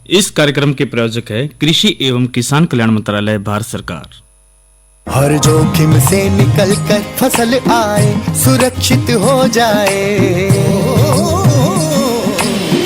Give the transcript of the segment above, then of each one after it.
इस कार्यक्रम के प्रायोजक है कृषि एवं किसान कल्याण मंत्रालय, भारत सरकार। हर जोखिम से निकल कर फसल आए, सुरक्षित हो जाए।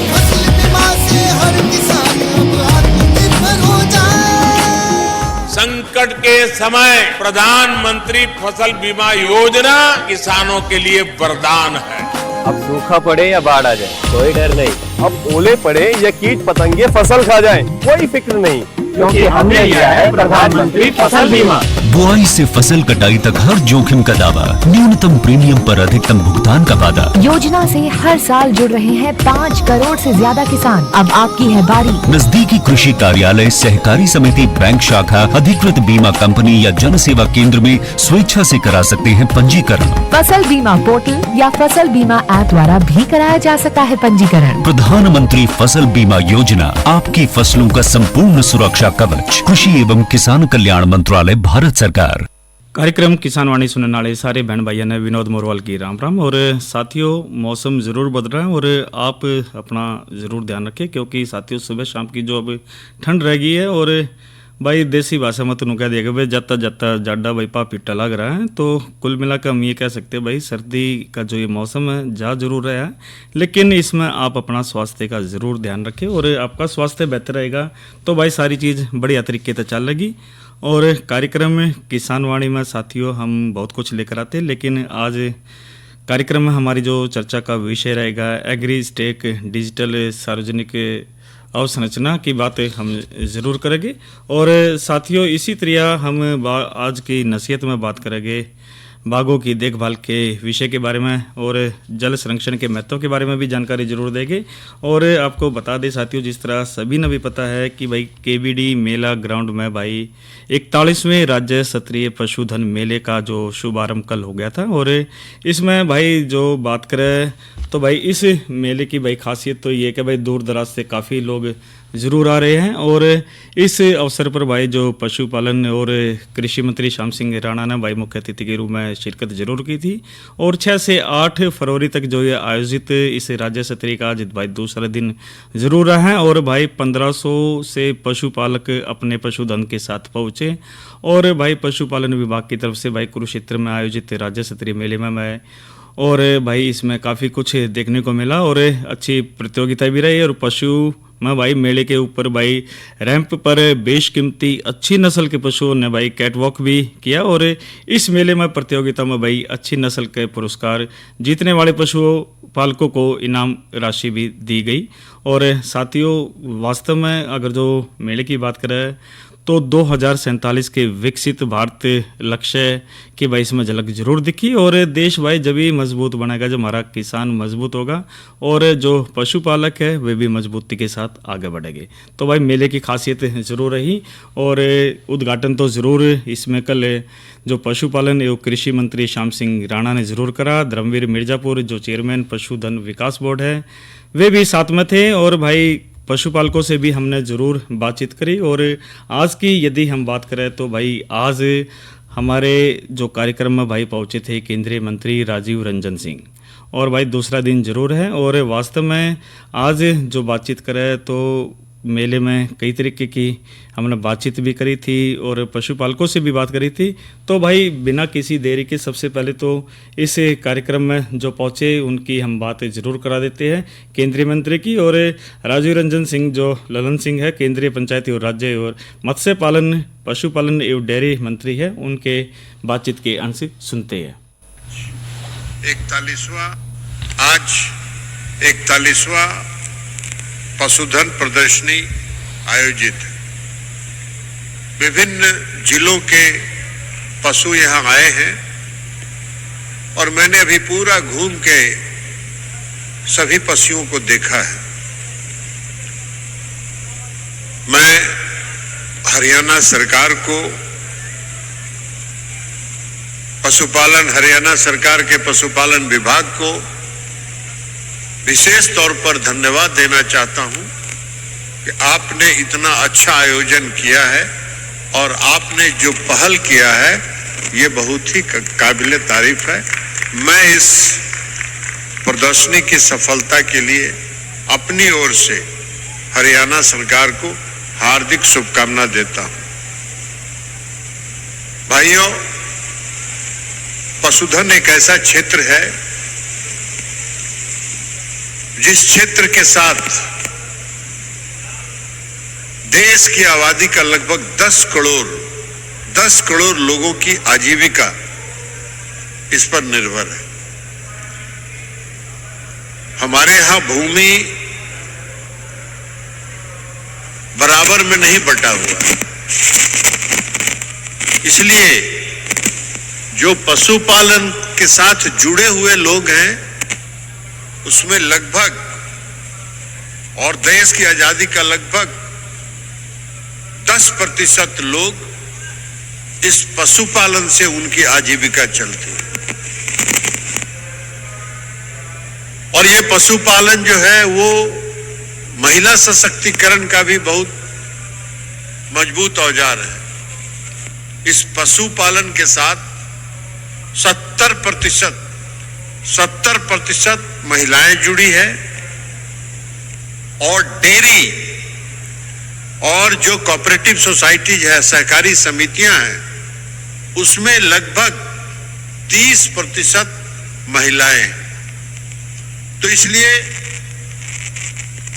फसल बीमा से हर किसान अब आत्मनिर्भर हो जाए। संकट के समय प्रधानमंत्री फसल बीमा योजना किसानों के लिए वरदान है। अब सूखा पड़े या बाढ़ आ जाए कोई डर नहीं, अब ओले पड़े या कीट पतंगे फसल खा जाए कोई फिक्र नहीं, क्योंकि हमने लिया है प्रधानमंत्री फसल बीमा। बुआई से फसल कटाई तक हर जोखिम का दावा, न्यूनतम प्रीमियम पर अधिकतम भुगतान का वादा। योजना से हर साल जुड़ रहे हैं 5 करोड़ से ज्यादा किसान। अब आपकी है बारी। नजदीकी कृषि कार्यालय, सहकारी समिति, बैंक शाखा, अधिकृत बीमा कंपनी या जन सेवा केंद्र में स्वेच्छा से करा सकते हैं पंजीकरण। फसल बीमा पोर्टल या फसल बीमा ऐप द्वारा भी कराया जा सकता है पंजीकरण। प्रधानमंत्री फसल बीमा योजना, आपकी फसलों का संपूर्ण सुरक्षा कवच। कृषि एवं किसान कल्याण मंत्रालय, भारत सरकार। कार्यक्रम किसान वाणी सुनने वाले सारे बहन भाइयों ने विनोद मोरवाल की राम राम। और साथियों, मौसम ज़रूर बदल रहा है और आप अपना ज़रूर ध्यान रखें, क्योंकि साथियों सुबह शाम की जो अब ठंड रह गई है और भाई देसी भाषा में तो कह दिया भाई जाता जाता जाडा भाई पा पिट्टा लग रहा है। तो कुल मिलाकर हम ये कह सकते हैं भाई सर्दी का जो ये मौसम है जा जरूर रहा है, लेकिन इसमें आप अपना स्वास्थ्य का ज़रूर ध्यान रखें और आपका स्वास्थ्य बेहतर रहेगा तो भाई सारी चीज़ बढ़िया तरीके से चल लगी। और कार्यक्रम में किसान वाणी में साथियों हम बहुत कुछ लेकर आते हैं, लेकिन आज कार्यक्रम में हमारी जो चर्चा का विषय रहेगा एग्री स्टेक डिजिटल सार्वजनिक अवसंरचना की बात हम ज़रूर करेंगे। और साथियों इसी तरह हम आज की नसीहत में बात करेंगे बागों की देखभाल के विषय के बारे में और जल संरक्षण के महत्व के बारे में भी जानकारी जरूर देंगे। और आपको बता दें साथियों, जिस तरह सभी ने भी पता है कि भाई केवीडी मेला ग्राउंड में भाई 41वें राज्य स्तरीय पशुधन मेले का जो शुभारंभ कल हो गया था। और इसमें भाई जो बात करें तो भाई इस मेले की भाई खासियत तो ये कि भाई दूर दराज से काफ़ी लोग ज़रूर आ रहे हैं। और इस अवसर पर भाई जो पशुपालन और कृषि मंत्री श्याम सिंह राणा ने भाई मुख्य अतिथि के रूप में शिरकत जरूर की थी। और 6 से 8 फरवरी तक जो ये आयोजित इस राज्य स्तरीय का आज भाई दूसरा दिन ज़रूर रहा है। और भाई 1500 से पशुपालक अपने पशुधन के साथ पहुँचे। और भाई पशुपालन विभाग की तरफ से भाई कुरुक्षेत्र में आयोजित राज्य स्तरीय मेले में मैं और भाई इसमें काफ़ी कुछ देखने को मिला और अच्छी प्रतियोगिता भी रही। और पशु में भाई मेले के ऊपर भाई रैंप पर बेशकीमती अच्छी नस्ल के पशुओं ने भाई कैटवॉक भी किया। और इस मेले में प्रतियोगिता में भाई अच्छी नस्ल के पुरस्कार जीतने वाले पशुओं पालकों को इनाम राशि भी दी गई। और साथियों वास्तव में अगर जो मेले की बात करें तो 2047 के विकसित भारत लक्ष्य की भाई इसमें झलक जरूर दिखी। और देश भाई जब भी मजबूत बनेगा जब हमारा किसान मजबूत होगा और जो पशुपालक है वे भी मजबूती के साथ आगे बढ़ेंगे। तो भाई मेले की खासियत ज़रूर रही। और उद्घाटन तो ज़रूर इसमें कल जो पशुपालन एवं कृषि मंत्री श्याम सिंह राणा ने ज़रूर करा। धर्मवीर मिर्जापुर जो चेयरमैन पशुधन विकास बोर्ड है वे भी साथ में थे। और भाई पशुपालकों से भी हमने ज़रूर बातचीत करी। और आज की यदि हम बात करें तो भाई आज हमारे जो कार्यक्रम में भाई पहुँचे थे केंद्रीय मंत्री राजीव रंजन सिंह। और भाई दूसरा दिन ज़रूर है और वास्तव में आज जो बातचीत करें तो मेले में कई तरीके की हमने बातचीत भी करी थी और पशुपालकों से भी बात करी थी। तो भाई बिना किसी देरी के सबसे पहले तो इस कार्यक्रम में जो पहुँचे उनकी हम बात ज़रूर करा देते हैं केंद्रीय मंत्री की। और राजीव रंजन सिंह जो ललन सिंह है केंद्रीय पंचायती और राज्य और मत्स्य पालन पशुपालन एवं डेयरी मंत्री है, उनके बातचीत के अंश सुनते हैं। 41वां पशुधन प्रदर्शनी आयोजित है। विभिन्न जिलों के पशु यहाँ आए हैं और मैंने अभी पूरा घूम के सभी पशुओं को देखा है। मैं हरियाणा सरकार को हरियाणा सरकार के पशुपालन विभाग को विशेष तौर पर धन्यवाद देना चाहता हूं कि आपने इतना अच्छा आयोजन किया है और आपने जो पहल किया है ये बहुत ही काबिले तारीफ है। मैं इस प्रदर्शनी की सफलता के लिए अपनी ओर से हरियाणा सरकार को हार्दिक शुभकामना देता हूं। भाइयों, पशुधन एक ऐसा क्षेत्र है जिस क्षेत्र के साथ देश की आबादी का लगभग 10 करोड़ लोगों की आजीविका इस पर निर्भर है। हमारे यहां भूमि बराबर में नहीं बटा हुआ है, इसलिए जो पशुपालन के साथ जुड़े हुए लोग हैं उसमें लगभग, और देश की आजादी का लगभग 10% लोग इस पशुपालन से उनकी आजीविका चलती है। और ये पशुपालन जो है वो महिला सशक्तिकरण का भी बहुत मजबूत औजार है। इस पशुपालन के साथ 70% महिलाएं जुड़ी है, और डेयरी और जो कोऑपरेटिव सोसाइटीज है, सहकारी समितियां हैं, उसमें लगभग 30% महिलाएं हैं। तो इसलिए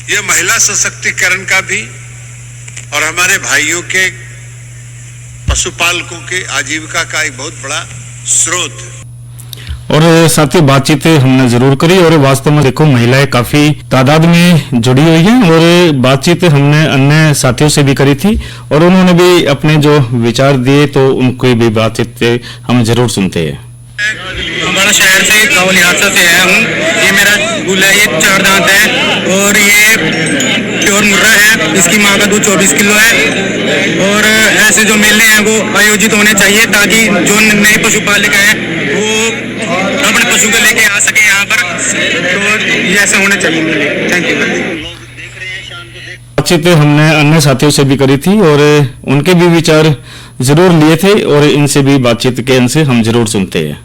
ये महिला सशक्तिकरण का भी और हमारे भाइयों के पशुपालकों के आजीविका का एक बहुत बड़ा स्रोत है। और साथ ही बातचीत हमने जरूर करी, और वास्तव में देखो महिलाएं काफी तादाद में जुड़ी हुई हैं, और बातचीत हमने अन्य साथियों से भी करी थी और उन्होंने भी अपने जो विचार दिए, तो उनकी भी बातचीत हम जरूर सुनते हैं। हमारा शहर से गाँव लिहाजा से है हूँ। ये मेरा गुल है, ये 4 दांत है और ये प्योर मुर्रा है। इसकी माँ का दूध 24 किलो है। और ऐसे जो मेले हैं वो आयोजित होने चाहिए ताकि जो नए पशुपालक हैं वो अपने पशु को लेके आ सके यहाँ पर। तो ये ऐसे होने चाहिए मेले। Thank you. बातचीत हमने अन्य साथियों से भी करी थी और उनके भी विचार जरूर लिए थे, और इनसे भी बातचीत के अंश हम जरूर सुनते हैं।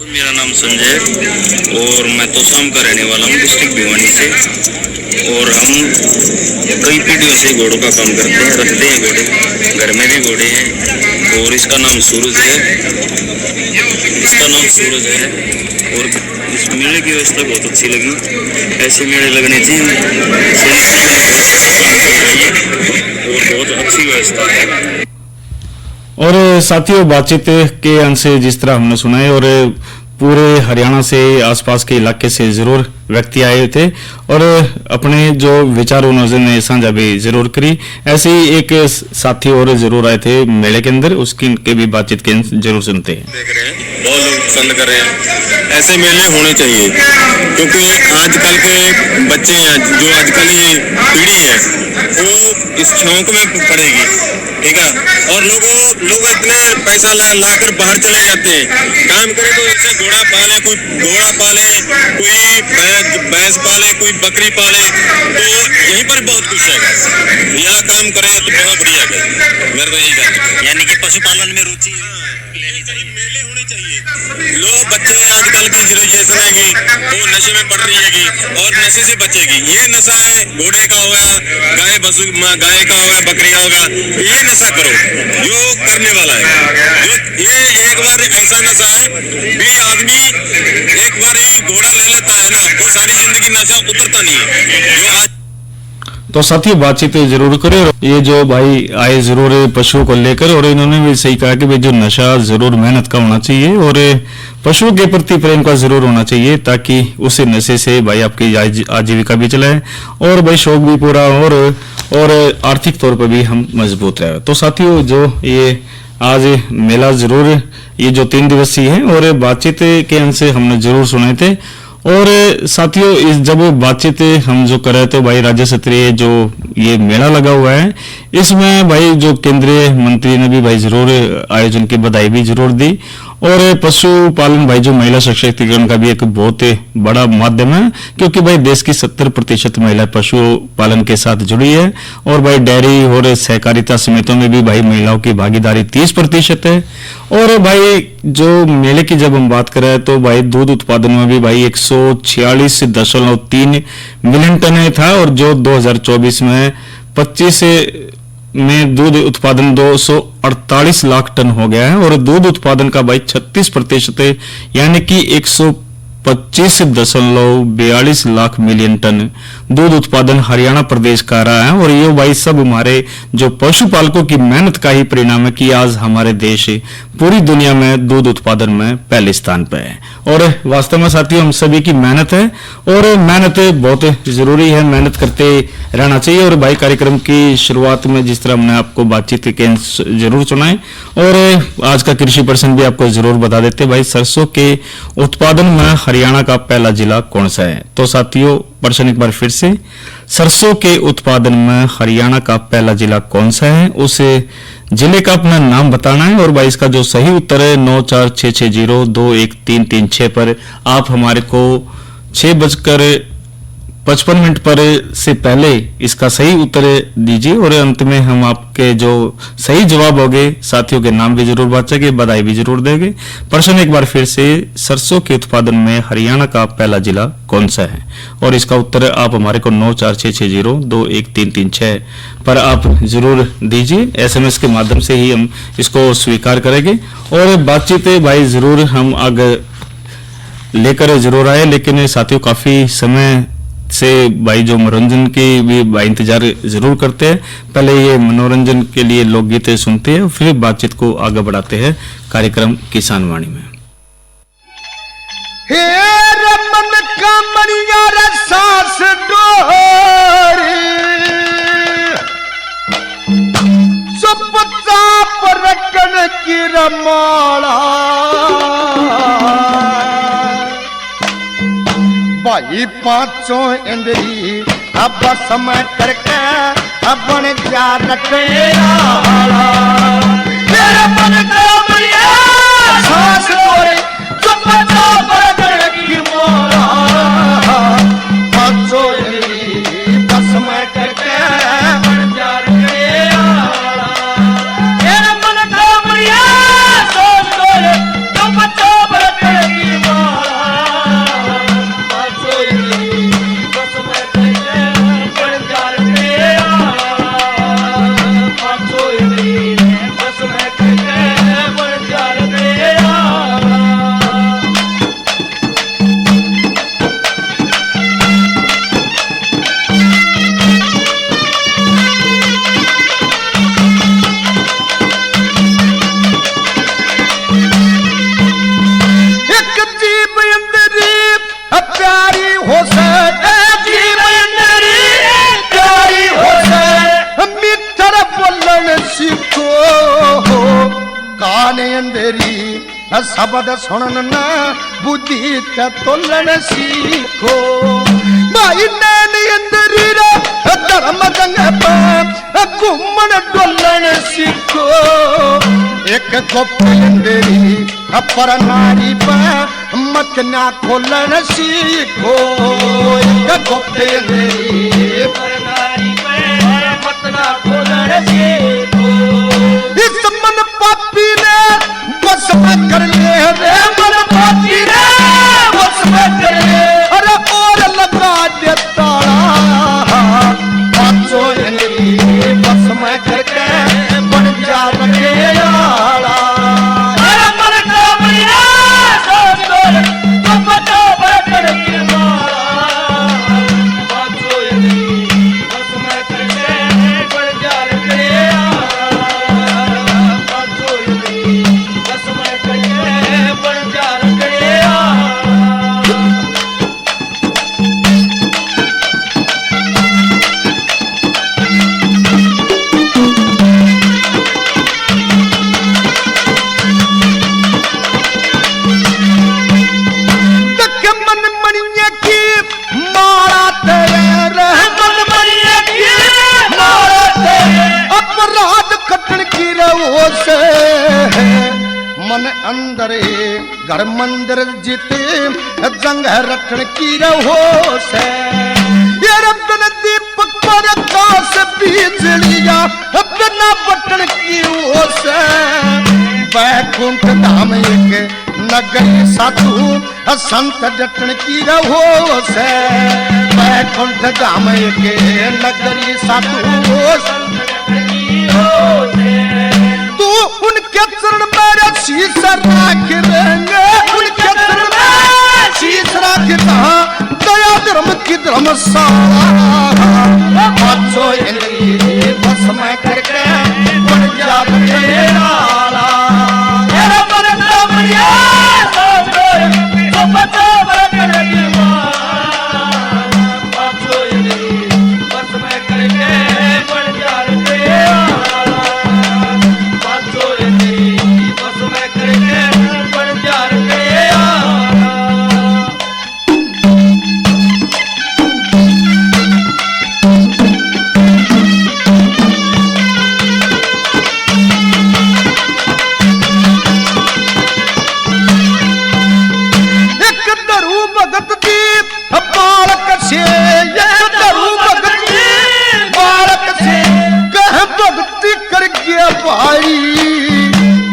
मेरा नाम संजय और मैं तोशाम का रहने वाला हूँ, डिस्ट्रिक्ट भिवानी से। और हम कई पीढ़ियों से घोड़ों का काम करते हैं, रखते हैं घोड़े, घर में भी घोड़े हैं। और इसका नाम सूरज है, और इस मेले की व्यवस्था बहुत अच्छी लगी। ऐसे मेले लगने चाहिए, और बहुत अच्छी व्यवस्था है। और साथियों, बातचीत के अंश से जिस तरह हमने सुना है, और पूरे हरियाणा से आसपास के इलाके से जरूर व्यक्ति आए थे और अपने जो विचार उन्होंने साझा भी जरूर करी। ऐसे ही एक साथी और जरूर आए थे मेले के अंदर, उसकी के भी बातचीत के अंश जरूर सुनते हैं। देख रहे हैं, बहुत लोग पसंद कर रहे हैं। ऐसे मेले होने चाहिए क्योंकि आजकल के बच्चे हैं, जो आजकल की पीढ़ी है वो इस शौक में पड़ेगी, ठीक है। और लोग इतने पैसा लाकर बाहर चले जाते हैं, काम करे तो ऐसे घोड़ा पाले, कोई घोड़ा पाले, कोई भैंस पाले, कोई बकरी पाले, तो यहीं पर बहुत कुछ है। यहाँ काम करे तो बहुत बढ़िया है। मेरा तो यही कहना है, यानी कि पशुपालन में रुचि लेनी चाहिए, मेले होने चाहिए। लोग बच्चे आजकल की जनरेशन है कि वो नशे में पड़ रही है और नशे से बचेगी। ये नशा है, घोड़े का होगा, गाय का होगा, बकरी का होगा, ये नशा करो जो करने वाला है। ये एक बार ऐसा नशा है भी आदमी एक बार ही घोड़ा ले लेता है ना, वो सारी जिंदगी नशा उतरता नहीं है। जो आज तो साथियों, बातचीत जरूर करें। ये जो भाई आए जरूर पशुओं को लेकर, और इन्होंने भी सही कहा कि भाई जो नशा जरूर मेहनत का होना चाहिए और पशुओं के प्रति प्रेम का जरूर होना चाहिए, ताकि उस नशे से भाई आपकी आजीविका भी चलाए और भाई शौक भी पूरा और आर्थिक तौर पर भी हम मजबूत रहे। तो साथियों, जो ये आज मेला जरूर ये जो 3 दिवसीय है, और बातचीत के अंश से हमने जरूर सुने थे। और साथियों, इस जब बातचीत हम जो कर रहे थे भाई, राज्य स्तरीय जो ये मेला लगा हुआ है, इसमें भाई जो केंद्रीय मंत्री ने भी भाई जरूर आयोजन की बधाई भी जरूर दी, और पशुपालन भाई जो महिला सशक्तिकरण का भी एक बहुत बड़ा माध्यम है, क्योंकि भाई देश की 70% महिलाएं पशुपालन के साथ जुड़ी है। और भाई डेयरी और सहकारिता समितियों में भी भाई महिलाओं की भागीदारी 30% है। और भाई जो मेले की जब हम बात करें तो भाई दूध उत्पादन में भी भाई 146.3 मिलियन टन था, और जो 2024 में 25 में दूध उत्पादन 248 लाख टन हो गया है। और दूध उत्पादन का भाई 36% यानी कि 125.42 लाख मिलियन टन दूध उत्पादन हरियाणा प्रदेश का रहा है। और ये भाई सब हमारे जो पशुपालकों की मेहनत का ही परिणाम है कि आज हमारे देश पूरी दुनिया में दूध उत्पादन में पहले स्थान पर है। और वास्तव में साथियों हम सभी की मेहनत है, और मेहनत बहुत जरूरी है, मेहनत करते रहना चाहिए। और भाई कार्यक्रम की शुरुआत में जिस तरह हमने आपको बातचीत के जरूर सुनाए, और आज का कृषि प्रश्न भी आपको जरूर बता देते भाई, सरसों के उत्पादन में हरियाणा का पहला जिला कौन सा है। तो साथियों प्रश्न एक बार फिर से, सरसों के उत्पादन में हरियाणा का पहला जिला कौन सा है, उस जिले का अपना नाम बताना है। और भाई इसका जो सही उत्तर है 9466021336 पर आप हमारे को 6:55 पर से पहले इसका सही उत्तर दीजिए। और अंत में हम आपके जो सही जवाब होंगे साथियों के नाम भी जरूर बांचेंगे, बधाई भी जरूर देंगे। प्रश्न एक बार फिर से, सरसों के उत्पादन में हरियाणा का पहला जिला कौन सा है, और इसका उत्तर आप हमारे को 9466021336 पर आप जरूर दीजिए। SMS के माध्यम से ही हम इसको स्वीकार करेंगे, और बातचीत भाई जरूर हम आगे लेकर जरूर आए। लेकिन साथियों काफी समय से भाई जो मनोरंजन की भी भाई इंतजार जरूर करते हैं। पहले ये मनोरंजन के लिए लोकगीत सुनते हैं, फिर बातचीत को आगे बढ़ाते हैं कार्यक्रम किसान वाणी में। हे रमन का मरिया रे सांस डोरी चुपचाप रखन की रमाला भाई पांचों इंद्री अब समय करके अपन जा रखे मेरे मन का मरिया सांस डोरी चुपचाप रखन की मोला पांचों इंद्री अब समय करके अपन जा रखे मेरे मन का मरिया सांस डोरी चुपचाप रखन की मोला शब्द सुनन न बुद्धि तोलन सीखो भाई नैन इंद्री रे धर्म जंग घूमन डोलन सीखो एक गुप्त इंद्री पर नारी मत ना खोलन सीखो एक गुप्त इंद्री पर नारी मत ना खोलन सीखो इस मन पापी ने बस में कर ले रे मन पापी रे बस में कर ले अरे और लगा दे ताला पांचों इंद्री बस में करके बन जा रखे आला अरे मन का मरिया सोच तो बचा बरकत की माला पांचों इंद्री बस में करके बन जा रखे आला पांचों इंद्री बन जा रखे करे घर मंदिर जीते जंग रटन की रहो से ये रबन दीपक पर काश बिजलिया बिना बटन की हो से बैकुंठ धाम एक नगरी साधु संत डटन की रहो से बैकुंठ धाम एक नगरी साधु तू उनके चरण में शीश राख लेंगे उनके चरण में शीश राख दया धर्म की धर्मशाला पाँचों इंद्रिय बस में करके बन जाते आला मेरा मन कामया तो बचा बरकत की मां पाँचों इंद्रिय बस में करके बन जाते आला पाँचों इंद्रिय बस में करके बन जाते आला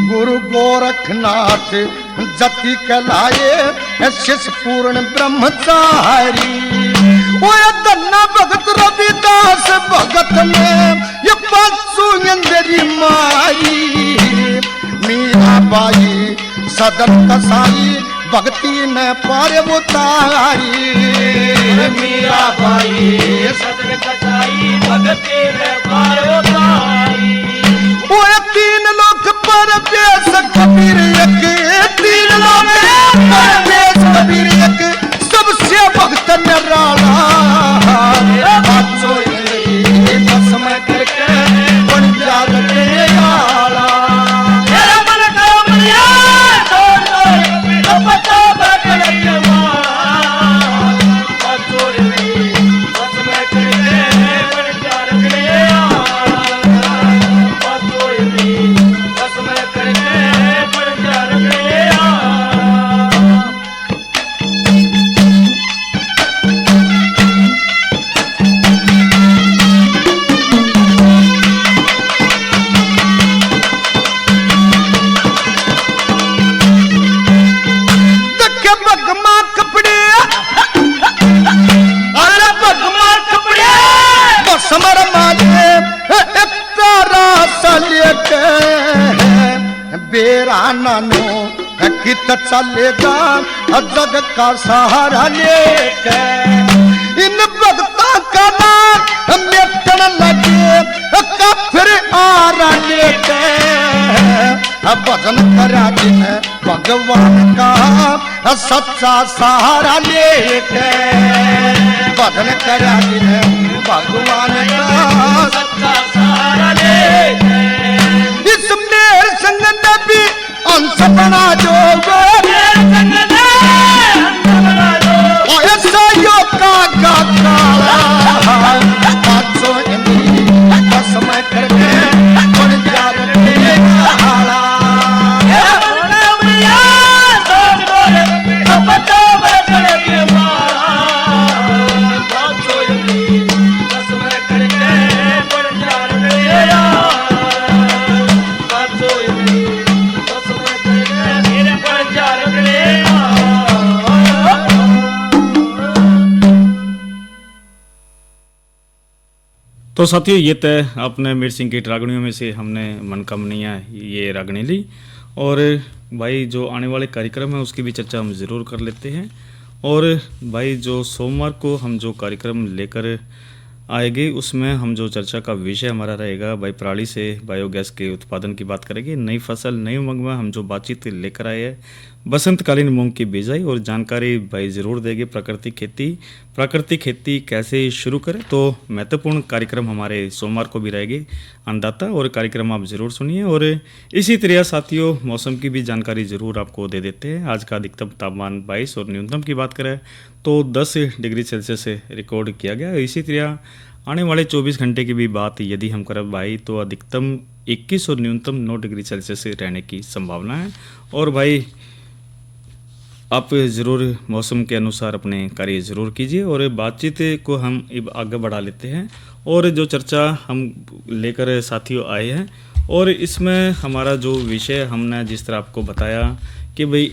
गुरु गोरखनाथ जति कहलाए शिष पूर्ण ब्रह्मचारी वो धन्ना भगत रविदास भगत में ये पांचों इंद्री माई मीरा बाई सदन कसाई भक्ति ने पारे उतारी मीरा बाई सदन कसाई भक्ति ने पारे उतारी वो तीन लोग परदेश कबीर एक तीन लोग परदेश कबीर एक सबसे भक्त निराला पाँचों इंद्रिय बस में करके बन जाते आला मेरा मन कामया तो बचा बरकत की मां पाँचों इंद्रिय बस में करके बन जाते आला पाँचों इंद्रिय बस में करके बन जाते आला समर माजे तारा सलेके बेरा नानो कित चलेगा जग का सहारा लेके इन भक्ता का नाम मेटन लगे काफिर आरा लेके भजन करा दिन भगवान का सच्चा सहारा लेके भजन करा दिन भगवान का सच्चा सहारा लेके इस मेरे संग नबी अंश बना जो मेरे संग अंश बना जो ऐसा योग का काला पाँचों इंद्रिय बस में करके बन जाते आला तो साथियों ये तय आपने मीर सिंह की रागणियों में से हमने मनकामनियाँ ये रागणी ली और भाई जो आने वाले कार्यक्रम है उसकी भी चर्चा हम ज़रूर कर लेते हैं। और भाई जो सोमवार को हम जो कार्यक्रम लेकर आएंगे उसमें हम जो चर्चा का विषय हमारा रहेगा भाई पराली से बायोगैस के उत्पादन की बात करेंगे। नई फसल नई उमंग में हम जो बातचीत लेकर आए हैं बसंतकालीन मूंग की बिजाई और जानकारी भाई ज़रूर देंगे। प्राकृतिक खेती कैसे शुरू करें तो महत्वपूर्ण कार्यक्रम हमारे सोमवार को भी रहेंगे अन्नदाता और कार्यक्रम आप ज़रूर सुनिए। और इसी तरह साथियों मौसम की भी जानकारी ज़रूर आपको दे देते हैं। आज का अधिकतम तापमान 22 और न्यूनतम की बात करें तो 10 डिग्री सेल्सियस रिकॉर्ड किया गया। इसी तरह आने वाले 24 घंटे की भी बात यदि हम करें भाई तो अधिकतम 21 और न्यूनतम 9 डिग्री सेल्सियस रहने की संभावना है। और भाई आप ज़रूर मौसम के अनुसार अपने कार्य ज़रूर कीजिए और बातचीत को हम अब आगे बढ़ा लेते हैं। और जो चर्चा हम लेकर साथियों आए हैं और इसमें हमारा जो विषय हमने जिस तरह आपको बताया कि भाई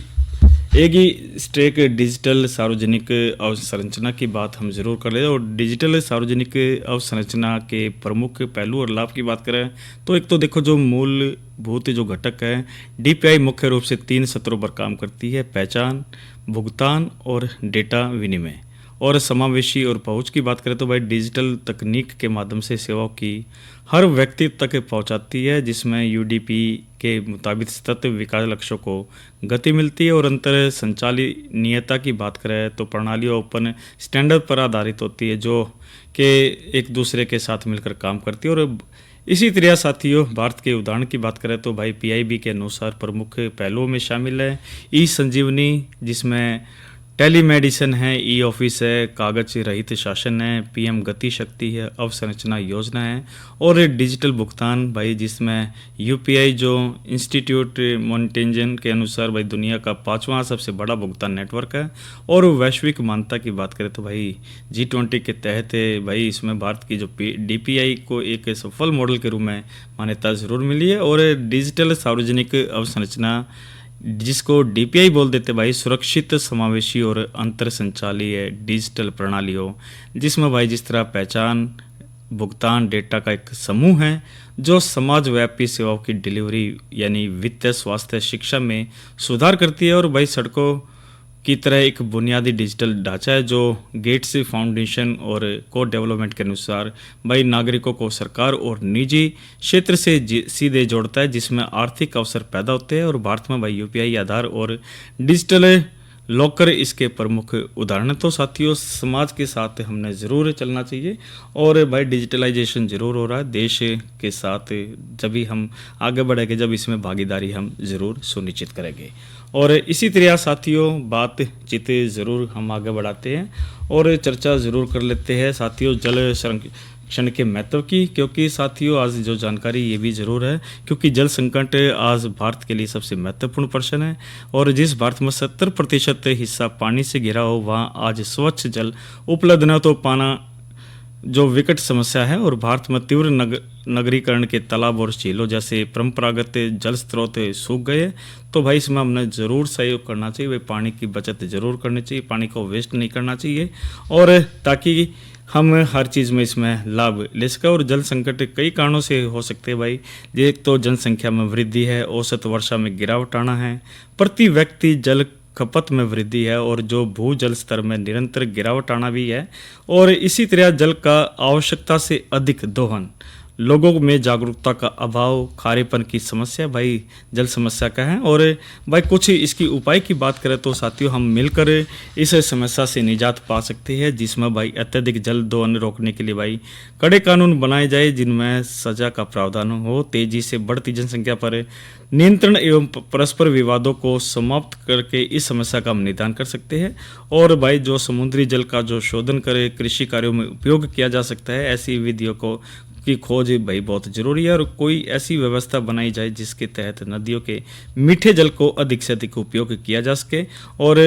एक ही स्टेक डिजिटल सार्वजनिक अवसंरचना की बात हम ज़रूर कर रहे हैं। और डिजिटल सार्वजनिक अवसंरचना के प्रमुख पहलू और लाभ की बात करें तो एक तो देखो जो मूलभूत जो घटक है डीपीआई मुख्य रूप से 3 स्तरों पर काम करती है: पहचान, भुगतान और डेटा विनिमय। और समावेशी और पहुंच की बात करें तो भाई डिजिटल तकनीक के माध्यम से सेवाओं की हर व्यक्ति तक पहुंचाती है, जिसमें यूडीपी के मुताबिक सतत विकास लक्ष्यों को गति मिलती है। और अंतर संचालनीयता की बात करें तो प्रणालियाँ ओपन स्टैंडर्ड पर आधारित होती है जो कि एक दूसरे के साथ मिलकर काम करती है। और इसी तरह साथियों भारत के उदाहरण की बात करें तो भाई पीआईबी के अनुसार प्रमुख पहलुओं में शामिल है ई संजीवनी, जिसमें टेलीमेडिसिन है, ई ऑफिस है, कागज रहित शासन है, पीएम गति शक्ति है, अवसंरचना योजना है और डिजिटल भुगतान भाई जिसमें यूपीआई जो इंस्टीट्यूट मॉनिटरिंग के अनुसार भाई दुनिया का 5वां सबसे बड़ा भुगतान नेटवर्क है। और वैश्विक मान्यता की बात करें तो भाई G20 के तहत भाई इसमें भारत की जो डीपीआई को एक सफल मॉडल के रूप में मान्यता ज़रूर मिली है। और डिजिटल सार्वजनिक अवसंरचना जिसको डीपीआई बोल देते भाई सुरक्षित, समावेशी और अंतर संचालीय डिजिटल प्रणालियों, जिसमें भाई जिस तरह पहचान, भुगतान, डेटा का एक समूह है जो समाज व्यापी सेवाओं की डिलीवरी यानी वित्त, स्वास्थ्य, शिक्षा में सुधार करती है। और भाई सड़कों की तरह एक बुनियादी डिजिटल ढांचा है जो गेट्स फाउंडेशन और को डेवलपमेंट के अनुसार भाई नागरिकों को सरकार और निजी क्षेत्र से सीधे जोड़ता है, जिसमें आर्थिक अवसर पैदा होते हैं। और भारत में भाई यूपीआई आधार और डिजिटल लॉकर इसके प्रमुख उदाहरण। तो साथियों समाज के साथ हमने ज़रूर चलना चाहिए और भाई डिजिटलाइजेशन ज़रूर हो रहा है देश के साथ, जब भी हम आगे बढ़ेंगे जब इसमें भागीदारी हम ज़रूर सुनिश्चित करेंगे। और इसी तरह साथियों बातचीत ज़रूर हम आगे बढ़ाते हैं और चर्चा ज़रूर कर लेते हैं साथियों जल संरक्षण के महत्व की, क्योंकि साथियों आज जो जानकारी ये भी ज़रूर है क्योंकि जल संकट आज भारत के लिए सबसे महत्वपूर्ण प्रश्न है। और जिस भारत में 70% हिस्सा पानी से घिरा हो वहाँ आज स्वच्छ जल उपलब्ध न तो पाना जो विकट समस्या है। और भारत में तीव्र नगरीकरण के तालाब और झीलों जैसे परंपरागत जल स्रोत सूख गए, तो भाई इसमें हमने ज़रूर सहयोग करना चाहिए। भाई पानी की बचत ज़रूर करनी चाहिए, पानी को वेस्ट नहीं करना चाहिए और ताकि हम हर चीज़ में इसमें लाभ ले सकें। और जल संकट कई कारणों से हो सकते हैं भाई, एक तो जनसंख्या में वृद्धि है, औसत वर्षा में गिरावट आना है, प्रति व्यक्ति जल खपत में वृद्धि है और जो भूजल स्तर में निरंतर गिरावट आना भी है। और इसी तरह जल का आवश्यकता से अधिक दोहन, लोगों में जागरूकता का अभाव, खारेपन की समस्या भाई जल समस्या का है। और भाई कुछ इसकी उपाय की बात करें तो साथियों हम मिलकर इस समस्या से निजात पा सकते हैं, जिसमें भाई अत्यधिक जल दोहन रोकने के लिए भाई कड़े कानून बनाए जाए जिनमें सजा का प्रावधान हो, तेजी से बढ़ती जनसंख्या पर नियंत्रण एवं परस्पर विवादों को समाप्त करके इस समस्या का हम निदान कर सकते हैं। और भाई जो समुद्री जल का जो शोधन करे कृषि कार्यों में उपयोग किया जा सकता है, ऐसी विधियों को की खोज भाई बहुत ज़रूरी है। और कोई ऐसी व्यवस्था बनाई जाए जिसके तहत नदियों के मीठे जल को अधिक से अधिक उपयोग किया जा सके। और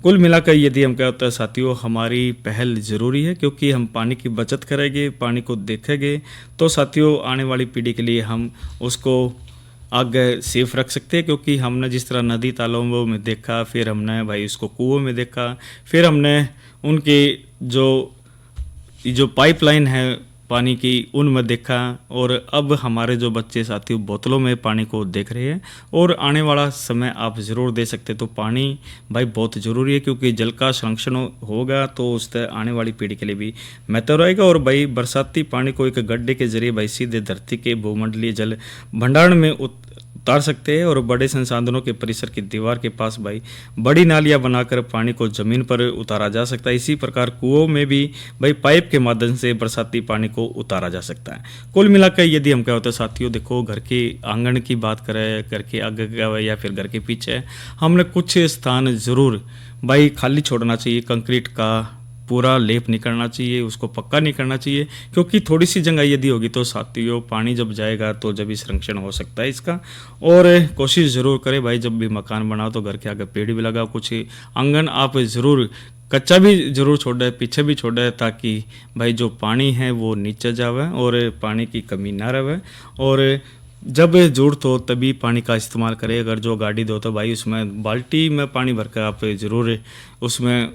कुल मिलाकर यदि हम कहते हैं साथियों हमारी पहल ज़रूरी है, क्योंकि हम पानी की बचत करेंगे, पानी को देखेंगे तो साथियों आने वाली पीढ़ी के लिए हम उसको आगे सेफ रख सकते हैं। क्योंकि हमने जिस तरह नदी तालाबों में देखा, फिर हमने भाई उसको कुओं में देखा, फिर हमने उनकी जो पाइपलाइन है पानी की उनमें देखा, और अब हमारे जो बच्चे साथियों बोतलों में पानी को देख रहे हैं। और आने वाला समय आप ज़रूर दे सकते, तो पानी भाई बहुत ज़रूरी है, क्योंकि जल का संरक्षण होगा तो उससे आने वाली पीढ़ी के लिए भी महत्व रहेगा। और भाई बरसाती पानी को एक गड्ढे के जरिए भाई सीधे धरती के भूमंडलीय जल भंडारण में उतार सकते हैं। और बड़े संसाधनों के परिसर की दीवार के पास भाई बड़ी नालियां बनाकर पानी को जमीन पर उतारा जा सकता है। इसी प्रकार कुओं में भी भाई पाइप के माध्यम से बरसाती पानी को उतारा जा सकता है। कुल मिलाकर यदि हम क्या होता है साथियों, देखो घर के आंगन की बात करें, घर के आगे या फिर घर के पीछे हमने कुछ स्थान ज़रूर भाई खाली छोड़ना चाहिए कंक्रीट का पूरा लेप नहीं करना चाहिए, उसको पक्का नहीं करना चाहिए, क्योंकि थोड़ी सी जगह यदि होगी तो साथियों पानी जब जाएगा तो जब ही संरक्षण हो सकता है इसका। और कोशिश ज़रूर करें भाई, जब भी मकान बनाओ तो घर के आगे पेड़ भी लगाओ, कुछ आंगन आप ज़रूर कच्चा भी ज़रूर छोड़े, पीछे भी छोड़े, ताकि भाई जो पानी है वो नीचे जावे और पानी की कमी ना रहे। और जब ज़रूरत हो तभी पानी का इस्तेमाल करें। अगर जो गाड़ी दो तो भाई उसमें बाल्टी में पानी भर कर आप ज़रूर उसमें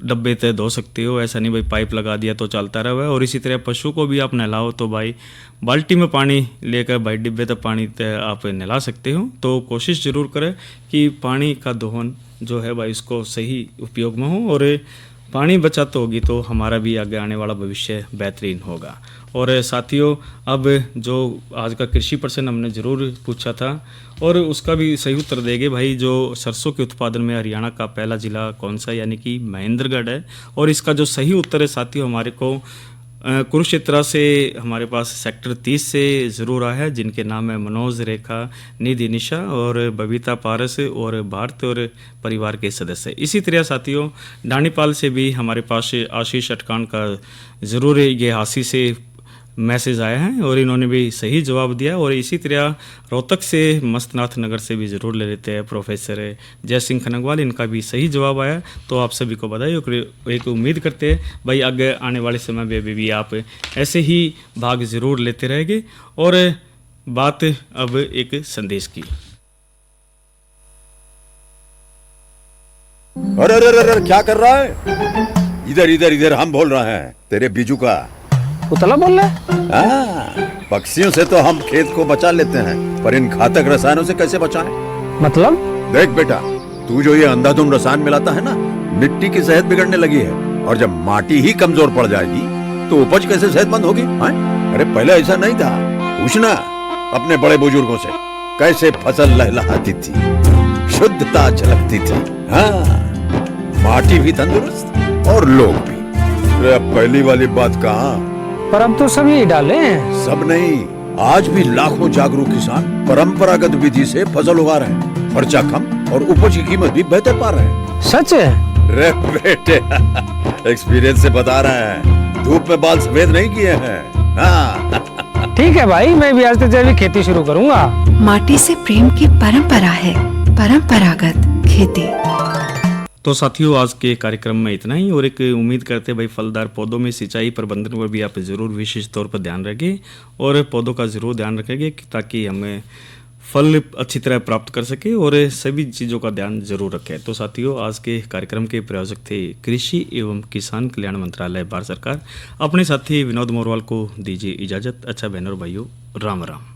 डब्बे ते धो सकते हो, ऐसा नहीं भाई पाइप लगा दिया तो चलता रहे। और इसी तरह पशु को भी आप नहलाओ तो भाई बाल्टी में पानी लेकर भाई डिब्बे तक पानी ते आप नहला सकते हो। तो कोशिश ज़रूर करें कि पानी का दोहन जो है भाई उसको सही उपयोग में हो, और पानी बचत होगी तो हमारा भी आगे आने वाला भविष्य बेहतरीन होगा। और साथियों, अब जो आज का कृषि प्रश्न हमने ज़रूर पूछा था और उसका भी सही उत्तर देंगे भाई। जो सरसों के उत्पादन में हरियाणा का पहला ज़िला कौन सा, यानी कि महेंद्रगढ़ है। और इसका जो सही उत्तर है साथियों हमारे को कुरुक्षेत्र से हमारे पास सेक्टर 30 से ज़रूर आया है, जिनके नाम है मनोज, रेखा, निधि, निशा और बबीता पारस और भारत और परिवार के सदस्य। इसी तरह साथियों डानीपाल से भी हमारे पास आशीष अटकान का ज़रूर ये हासी से मैसेज आया है और इन्होंने भी सही जवाब दिया। और इसी तरह रोहतक से मस्तनाथ नगर से भी ज़रूर ले लेते हैं प्रोफेसर जय सिंह खनगवाल, इनका भी सही जवाब आया। तो आप सभी को बधाई। एक उम्मीद करते हैं भाई आगे आने वाले समय में भी आप ऐसे ही भाग ज़रूर लेते रहेंगे। और बात अब एक संदेश की। अरे अरे अरे क्या कर रहा है? इधर इधर इधर, हम बोल रहे हैं तेरे बीजू का। उतला बोल रहा है? पक्षियों से तो हम खेत को बचा लेते हैं, पर इन घातक रसायनों से कैसे बचाएं? मतलब? देख बेटा, तू जो ये अंधाधुंध रसायन मिलाता है ना, मिट्टी की सेहत बिगड़ने लगी है। और जब माटी ही कमजोर पड़ जाएगी तो उपज कैसे सेहतमंद होगी? अरे पहले ऐसा नहीं था। पूछना अपने बड़े बुजुर्गों से, कैसे फसल लहलहाती थी, शुद्धता झलकती थी। हाँ, माटी भी तंदुरुस्त और लोग भी। अब पहली वाली बात कहाँ? पर अब तो सब यही डाले हैं। सब नहीं, आज भी लाखों जागरूक किसान परंपरागत विधि से फसल उगा रहे हैं। खर्चा कम और उपज की कीमत भी बेहतर पा रहे हैं। सच है? रे बेटे, एक्सपीरियंस से बता रहे हैं, धूप में बाल सफेद नहीं किए हैं। हाँ। ठीक है भाई, मैं भी आज से जैविक खेती शुरू करूंगा। माटी से प्रेम की परंपरा है, परंपरागत खेती। तो साथियों आज के कार्यक्रम में इतना ही। और एक उम्मीद करते हैं भाई फलदार पौधों में सिंचाई प्रबंधन पर भी आप ज़रूर विशेष तौर पर ध्यान रखें और पौधों का ज़रूर ध्यान रखेंगे ताकि हमें फल अच्छी तरह प्राप्त कर सके और सभी चीज़ों का ध्यान जरूर रखें। तो साथियों आज के कार्यक्रम के प्रायोजक थे कृषि एवं किसान कल्याण मंत्रालय भारत सरकार। अपने साथी विनोद मोरवाल को दीजिए इजाज़त। अच्छा बहनों और भाइयों, राम राम।